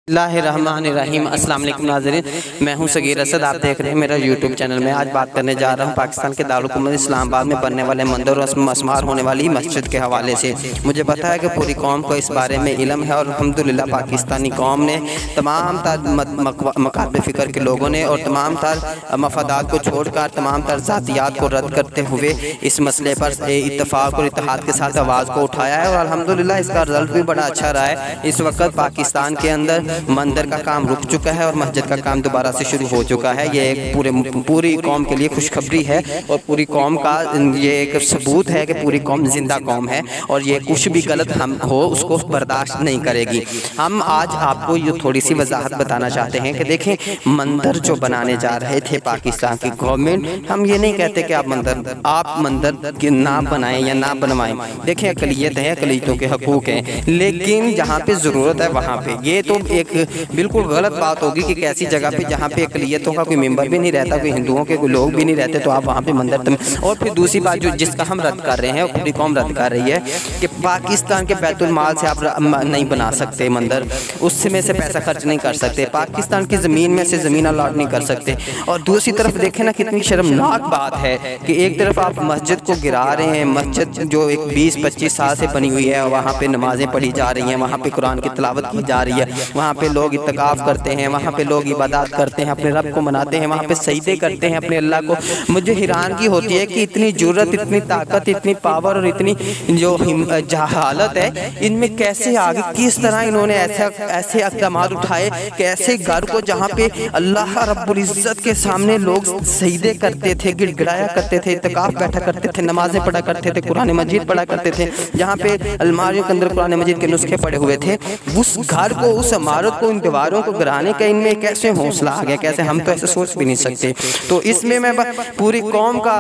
बिस्मिल्लाहिर्रहमानिर्रहीम। अस्सलाम वालेकुम नाज़रीन, मैं हूं सगीर असद। आप देख रहे हैं मेरा यूट्यूब चैनल में। आज बात करने जा रहा हूं पाकिस्तान के दारुल हुकूमत इस्लामाबाद में बनने वाले मंदिर और मस्मार होने वाली मस्जिद के हवाले से। मुझे पता है कि पूरी कौम को इस बारे में इल्म है और अल्हम्दुलिल्लाह पाकिस्तानी कौम ने तमाम तर मकाब फ़िक्र के लोगों ने और तमाम तर मफादात को छोड़कर तमाम तर ज़ातियात को रद्द करते हुए इस मसले पर इत्तफ़ाक़ और इत्तेहाद के साथ आवाज़ को उठाया है और अल्हम्दुलिल्लाह इसका रिज़ल्ट भी बड़ा अच्छा रहा है। इस वक्त पाकिस्तान के अंदर मंदिर का काम रुक चुका है और मस्जिद का काम दोबारा से शुरू हो चुका है। ये एक पूरी कौम के लिए खुशखबरी है और पूरी कौम का ये एक सबूत है कि पूरी कौम जिंदा कौम है और ये कुछ भी गलत हम हो उसको बर्दाश्त नहीं करेगी। हम आज आपको ये थोड़ी सी वजाहत बताना चाहते हैं कि देखें, मंदिर जो बनाने जा रहे थे पाकिस्तान की गवर्नमेंट, हम ये नहीं कहते कि आप मंदिर के ना बनाएं या ना बनवाएं। देखें, अक़लियत है, अक़लियतों के हकूक़ हैं, लेकिन जहाँ पे ज़रूरत है वहाँ पे ये तो एक बिल्कुल गलत बात होगी कि कैसी जगह पे जहाँ पे अक़लियतों का कोई मेंबर भी नहीं रहता, कोई हिंदुओं के कोई लोग भी नहीं रहते, तो आप वहाँ पे मंदिर। और फिर दूसरी बात जो जिसका हम रद्द कर रहे हैं, पूरी कौम रद्द कर रही है कि पाकिस्तान के बैतुल माल से आप नहीं बना सकते मंदिर, उसमें से पैसा खर्च नहीं कर सकते, पाकिस्तान की ज़मीन में से ज़मीन अलॉट नहीं कर सकते। और दूसरी तरफ देखें ना, कितनी शर्मनाक बात है कि एक तरफ आप मस्जिद को गिरा रहे हैं, मस्जिद जो एक 20-25 साल से बनी हुई है, वहाँ पे नमाज़ें पढ़ी जा रही हैं, वहाँ पे कुरान की तिलावत की जा रही है, वहाँ पे लोग इत्तिकाफ़ करते हैं, वहाँ पे लोग इबादत करते हैं, अपने रब को मनाते हैं, वहाँ पे सजदे करते हैं अपने अल्लाह को। मुझे हैरानगी होती है कि इतनी जुर्रत, इतनी ताकत, इतनी पावर और इतनी जो जहालत है इनमें कैसे आगे, किस तरह इन्होंने ऐसे इक़दाम उठाए कि ऐसे घर को जहाँ पे अल्लाह रब्बुल इज़्ज़त के सामने लोग सजदे करते थे, गिड़गिड़ाया करते थे, इत्तिकाफ़ बैठा करते थे, नमाज़ें पढ़ा करते थे, कुरान मजीद पढ़ा करते थे, जहाँ पे अलमारियों के अंदर कुरान मजीद के नुस्खे पड़े हुए थे, उस घर को, उस इमारत को, इन दीवारों को गिराने का इनमें कैसे हौसला आ गया? कैसे, हम तो ऐसे सोच भी नहीं सकते। तो इसमें मैं पूरी कौम का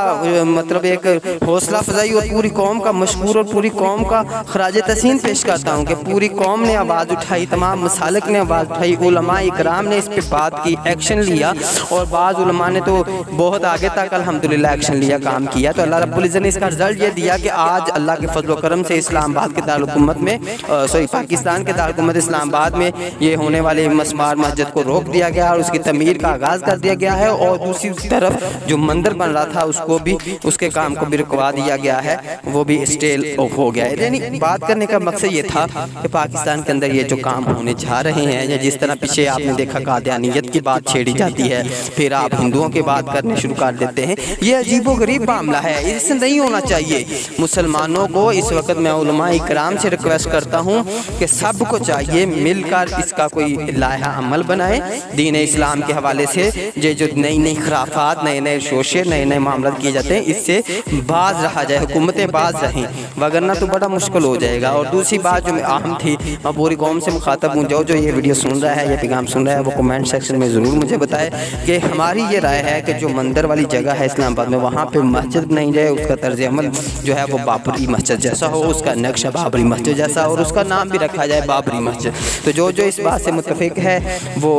मतलब एक हौसला अफजाई और पूरी कौम का मशकूर और पूरी कौम का खराज तहसीन पेश करता हूँ कि पूरी कौम ने आवाज़ उठाई, तमाम मसालिक ने आवाज़ उठाई, उलमा इकराम ने इस पर बात की, एक्शन लिया और बाज़ उलमा ने तो बहुत आगे तक अल्हम्दुलिल्लाह एक्शन लिया, काम किया। तो अल्लाह रब्बुल इज़्ज़त ने इसका रिजल्ट ये दिया कि आज अल्लाह के फजल व करम से इस्लामाबाद के दारुल हुकूमत में पाकिस्तान के दारुल हुकूमत इस्लामाबाद में ये होने वाले मस्मार मस्जिद को रोक दिया गया और उसकी तमीर का आगाज़ कर दिया गया है और दूसरी तरफ जो मंदिर बन रहा था उसको भी, उसके काम को भी रुकवा दिया गया है, वो भी स्टेल हो गया है। यानी बात करने का मकसद ये था कि पाकिस्तान के अंदर ये जो काम होने जा रहे हैं, या जिस तरह पीछे आपने देखा कादियानियत की बात छेड़ी जाती है, फिर आप हिंदुओं की बात करने शुरू कर देते हैं, ये अजीबोगरीब मामला है, इससे नहीं होना चाहिए। मुसलमानों को इस वक्त मैं उलमा इकराम से रिक्वेस्ट करता हूँ कि सबको चाहिए मिलकर इसका कोई लाहा अमल बनाए दीन इस्लाम के हवाले से। ये जो नई नई खराफात, नए नए शोशे, नए नए मामला किए जाते हैं, इससे बाज रहा जाए, हुकूमतें बाज रहें, वगरना तो बड़ा मुश्किल हो जाएगा। और दूसरी बात जो अहम थी, मैं पूरी कौम से मुखातब हूँ, जो ये वीडियो सुन रहा है, ये पैगाम सुन रहा है, वो कमेंट सेक्शन में ज़रूर मुझे बताए कि हमारी ये राय है कि जो मंदिर वाली जगह है इस्लामाबाद में, वहाँ पर मस्जिद नहीं जाए, उसका तर्ज अमल जो है वो बाबरी मस्जिद जैसा हो, उसका नक्शा बाबरी मस्जिद जैसा और उसका नाम भी रखा जाए बाबरी मस्जिद। तो जो इस बात से मुत्तफिक है वो